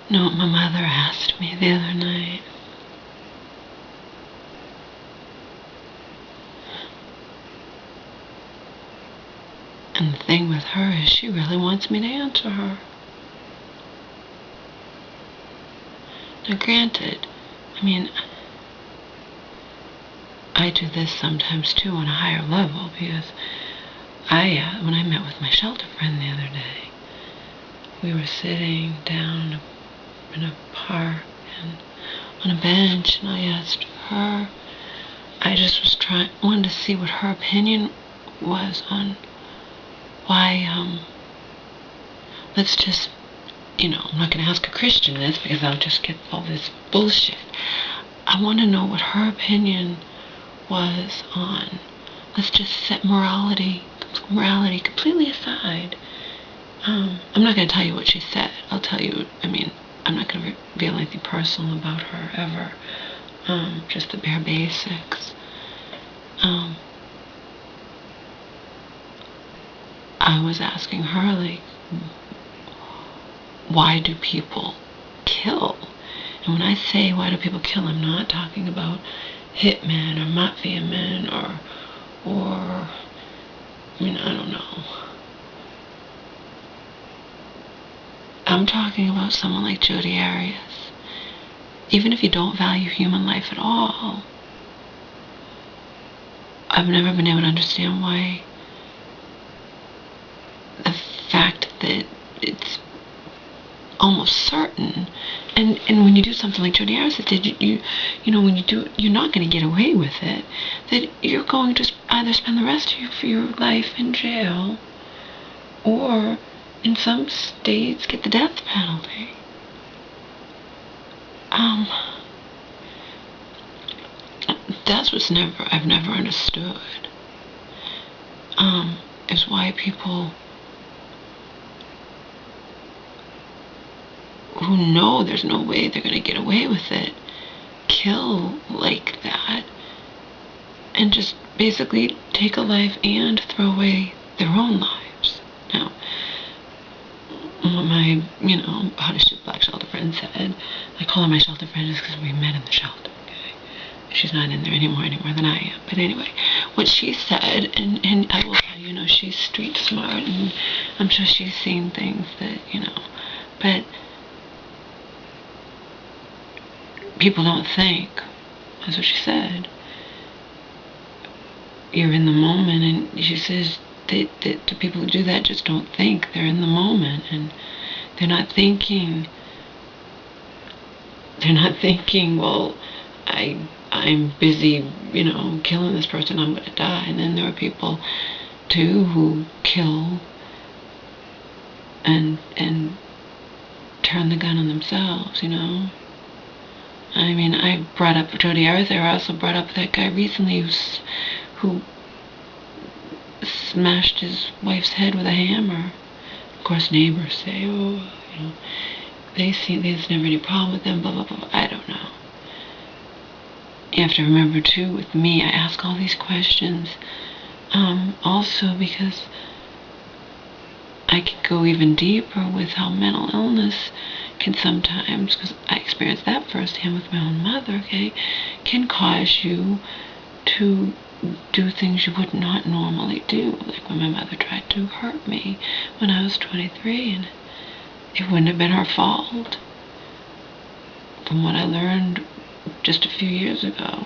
know what my mother asked me the other night? And the thing with her is she really wants me to answer her. Now granted, I mean, I do this sometimes too on a higher level, because when I met with my shelter friend the other day, we were sitting down in a park and on a bench, and I asked her, I just wanted to see what her opinion was on why, let's just, I'm not going to ask a Christian this because I'll just get all this bullshit. I want to know what her opinion was on, let's just set morality completely aside. I'm not going to tell you what she said. I'll tell you, I'm not going to reveal anything personal about her ever. Just the bare basics. I was asking her, like, why do people kill? And when I say why do people kill, I'm not talking about hitmen or mafia men or I don't know. I'm talking about someone like Jodi Arias. Even if you don't value human life at all, I've never been able to understand why the fact that it's almost certain, and when you do something like Jodi Arias did, when you do it, you're not going to get away with it, that you're going to either spend the rest of your life in jail or in some states get the death penalty. That's what's I've never understood, is why people who know there's no way they're going to get away with it kill like that and just basically take a life and throw away their own lives. Now, what my, how to shoot black shelter friend said, I call her my shelter friend just because we met in the shelter, okay? She's not in there any more than I am. But anyway, what she said, and I will tell you, she's street smart, and I'm sure she's seen things that, but people don't think. That's what she said. You're in the moment, and she says that the people who do that just don't think. They're in the moment, and they're not thinking, well, I'm busy, killing this person, I'm going to die. And then there are people, too, who kill and turn the gun on themselves, I brought up Jodi Arias. I also brought up that guy recently who smashed his wife's head with a hammer. Of course, neighbors say, there's never any problem with them, blah, blah, blah. I don't know. You have to remember, too, with me, I ask all these questions, also because I can go even deeper with how mental illness can sometimes, because I experienced that firsthand with my own mother, okay, can cause you to do things you would not normally do. Like when my mother tried to hurt me when I was 23, and it wouldn't have been her fault. From what I learned just a few years ago,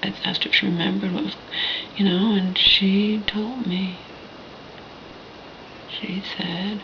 I asked her if she remembered what was, and she told me. She said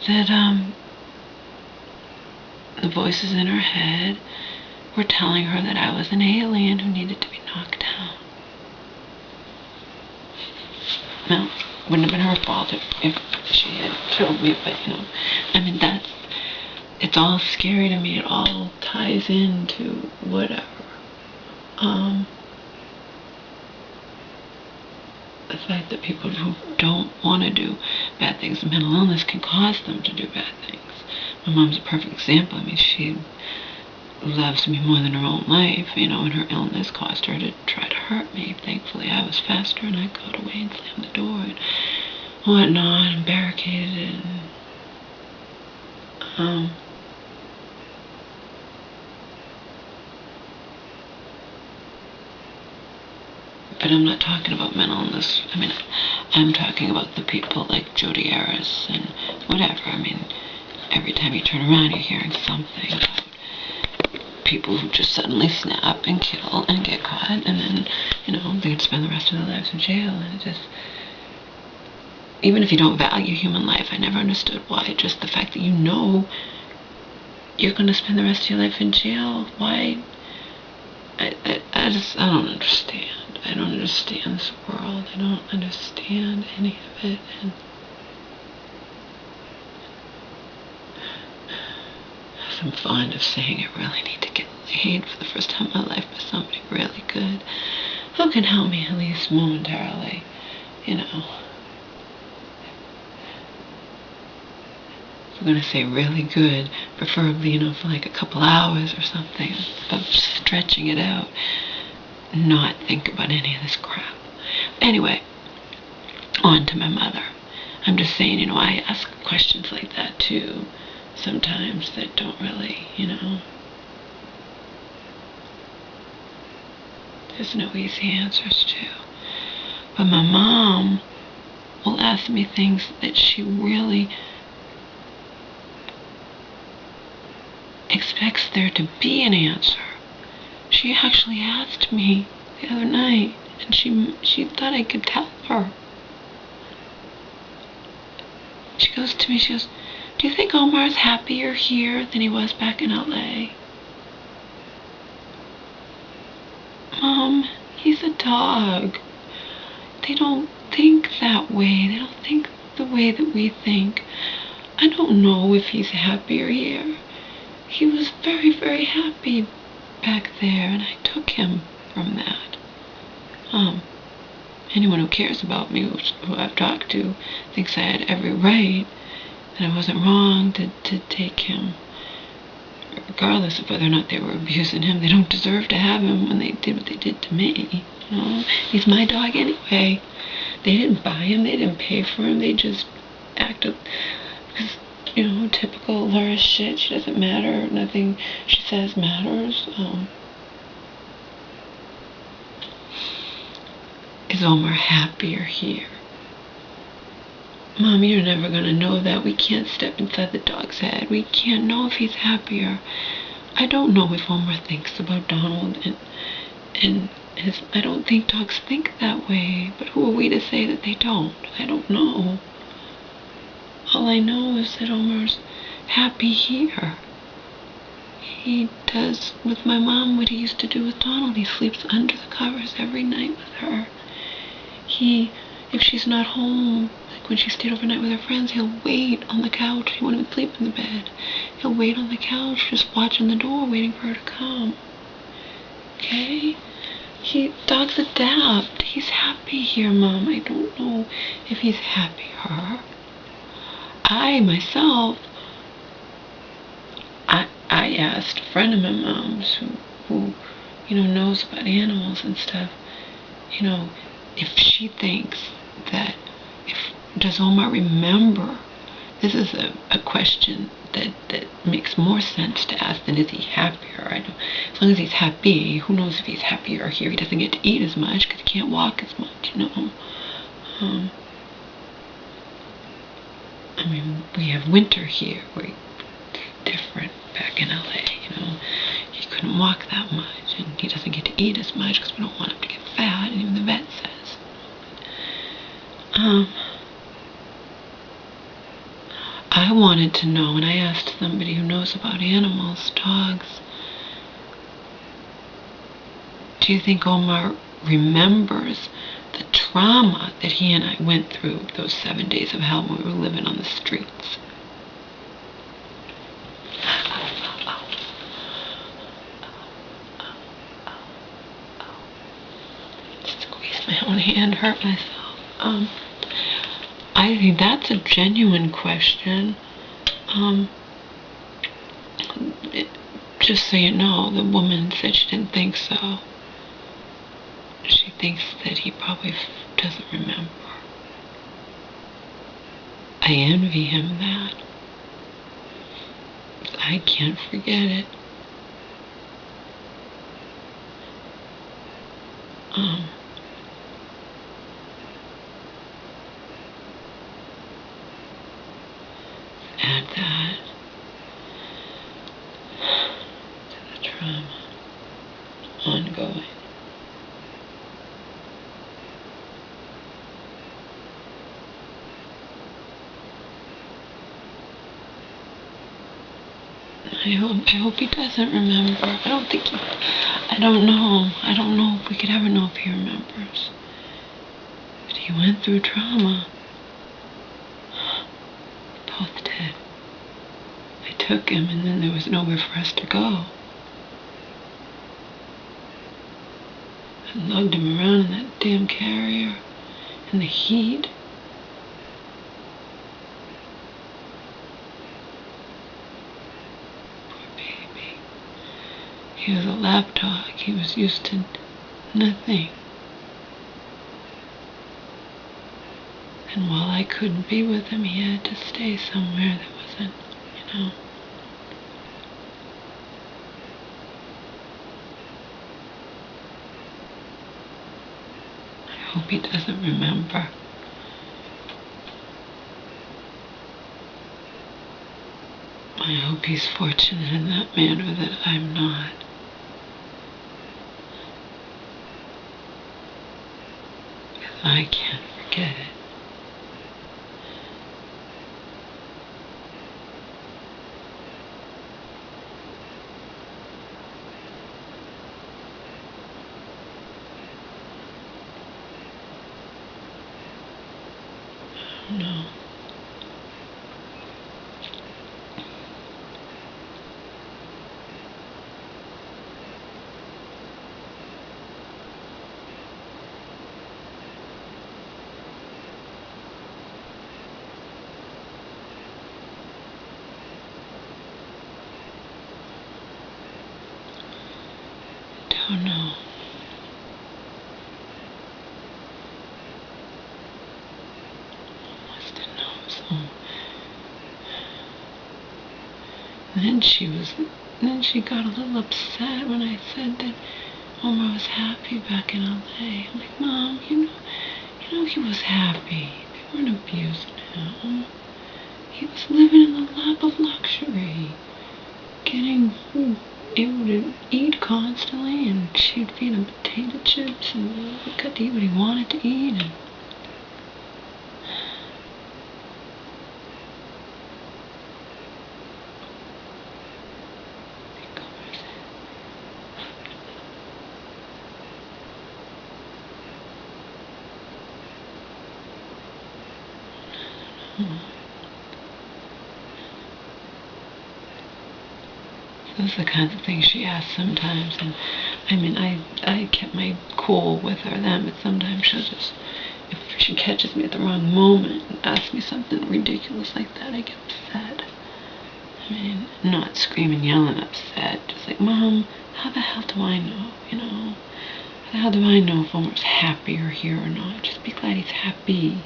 that, the voices in her head were telling her that I was an alien who needed to be knocked down. Now, wouldn't have been her fault if she had killed me, but, it's all scary to me. It all ties into whatever. The fact that people who don't want to do bad things, mental illness can cause them to do bad things. My mom's a perfect example. She loves me more than her own life, and her illness caused her to try to hurt me. Thankfully, I was faster, and I got away and slammed the door and whatnot, and barricaded it. But I'm not talking about mental illness. I mean, I'm talking about the people like Jodi Arias and whatever. I mean, every time you turn around, you're hearing something about people who just suddenly snap and kill and get caught, and then, they could spend the rest of their lives in jail. And it just, even if you don't value human life, I never understood why. Just the fact that you're going to spend the rest of your life in jail, why? I don't understand. I don't understand this world. I don't understand any of it. And as I'm fond of saying, I really need to get laid for the first time in my life by somebody really good who can help me at least momentarily, If we're going to say really good, preferably, for like a couple hours or something, of stretching it out, not think about any of this crap. Anyway, on to my mother. I'm just saying, I ask questions like that too, sometimes, that don't really, there's no easy answers to. But my mom will ask me things that she really expects there to be an answer. She actually asked me the other night, and she thought I could tell her. She goes to me, she goes, "Do you think Omar's happier here than he was back in LA?" Mom, he's a dog. They don't think that way. They don't think the way that we think. I don't know if he's happier here. He was very, very happy back there, and I took him from that. Anyone who cares about me, who I've talked to, thinks I had every right, that I wasn't wrong to take him. Regardless of whether or not they were abusing him, they don't deserve to have him when they did what they did to me. He's my dog anyway. They didn't buy him, they didn't pay for him, they just acted because, typical Laura shit. She doesn't matter. Nothing she says matters. Is Omar happier here? Mom, you're never going to know that. We can't step inside the dog's head. We can't know if he's happier. I don't know if Omar thinks about Donald and I don't think dogs think that way. But who are we to say that they don't? I don't know. All I know is that Omar's happy here. He does with my mom what he used to do with Donald. He sleeps under the covers every night with her. If she's not home, like when she stayed overnight with her friends, he'll wait on the couch. He won't even sleep in the bed. He'll wait on the couch, just watching the door, waiting for her to come. Okay? Dogs adapt. He's happy here, Mom. I don't know if he's happier. I, myself, I asked a friend of my mom's who knows about animals and stuff, if she thinks that, does Omar remember? This is a question that makes more sense to ask than is he happier. As long as he's happy, who knows if he's happier here? He doesn't get to eat as much because he can't walk as much, I mean, we have winter here. We're different back in LA, He couldn't walk that much, and he doesn't get to eat as much because we don't want him to get fat, and even the vet says. I wanted to know, and I asked somebody who knows about animals, dogs, do you think Omar remembers the trauma that he and I went through those 7 days of hell when we were living on the streets? Squeeze my own hand, hurt myself. I think that's a genuine question. Just so you know, the woman said she didn't think so. She thinks that he probably doesn't remember. I envy him that. I can't forget it. that to the trauma ongoing. I hope he doesn't remember. I don't know if we could ever know if he remembers. But he went through trauma. Both did. I took him, and then there was nowhere for us to go. I lugged him around in that damn carrier in the heat. He was a lapdog. He was used to nothing. And while I couldn't be with him, he had to stay somewhere that wasn't, I hope he doesn't remember. I hope he's fortunate in that manner that I'm not. I can't forget it. I don't know. Oh no. Must have known some. Then she got a little upset when I said that Omar was happy back in LA. I'm like, Mom, you know he was happy. They weren't abusing him. He was living in the lap of luxury, getting able to eat constantly, and she'd feed him potato chips, and he got to eat what he wanted to eat. And those are the kinds of things she asks sometimes, and I kept my cool with her then, but sometimes she'll just, if she catches me at the wrong moment and asks me something ridiculous like that, I get upset. Not screaming, yelling, upset, just like, Mom, how the hell do I know, How the hell do I know if Omar's happy or here or not? Just be glad he's happy.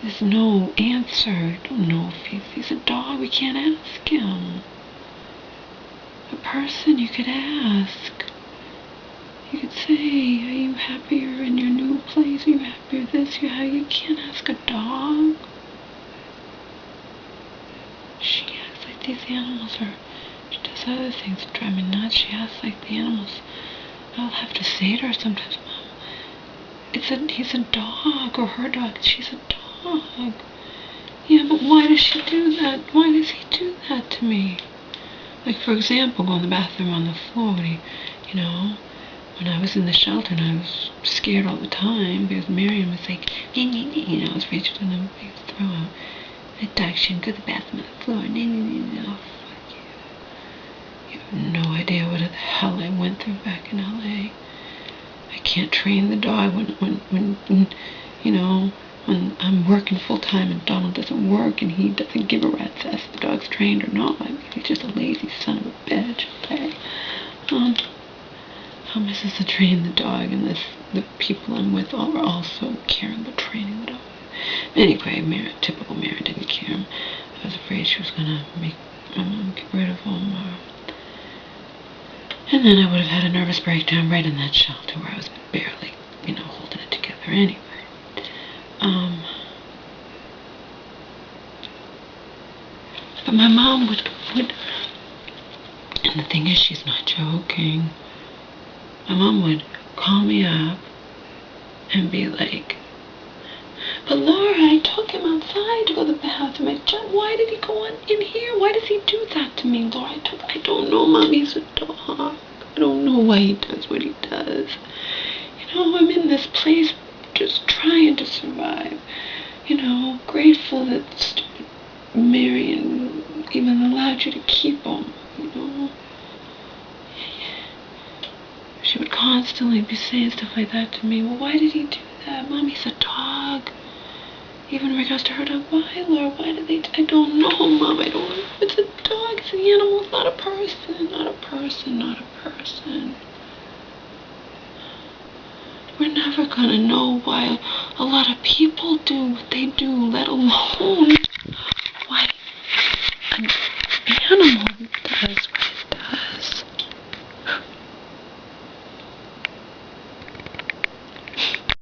There's no answer. I don't know if he's a dog. We can't ask him. A person you could ask. You could say, are you happier in your new place? Are you happier with this? You can't ask a dog. She acts like these animals are. She does other things that drive me nuts. She acts like the animals. I'll have to say to her sometimes, Mom, he's a dog, or her dog. She's a dog. Yeah, but why does she do that? Why does he do that to me? Like, for example, go in the bathroom on the floor when when I was in the shelter and I was scared all the time because Miriam was like, I was reaching in the big throw out. The dog shouldn't go to the bathroom on the floor. Oh, fuck you. You have no idea what the hell I went through back in LA. I can't train the dog when I'm working full time and Donald doesn't work and he doesn't give a rat's ass if the dog's trained or not. He's just a lazy son of a bitch. Okay. How am I supposed to train the dog unless the people I'm with are also caring about training the dog? Anyway, typical Mary didn't care. I was afraid she was gonna make my mom get rid of Omar. And then I would have had a nervous breakdown right in that shelter where I was barely, holding it together anyway. But my mom would, and the thing is, she's not joking. My mom would call me up and be like, but Laura, I took him outside to go to the bathroom. Why did he go in here? Why does he do that to me, Laura? I don't know, Mom. He's a dog. I don't know why he does what he does. You know, I'm in this place just trying to survive. You know, grateful that stupid Marion even allowed you to keep him, you know. She would constantly be saying stuff like that to me. Well, why did he do that? Mom, he's a dog. Even in regards to her dog, why, Laura? Why did they? I don't know, Mom. I don't know. It's a dog. It's an animal. It's not a person. Not a person. Not a person. We're never gonna know why a lot of people do what they do, let alone why an animal does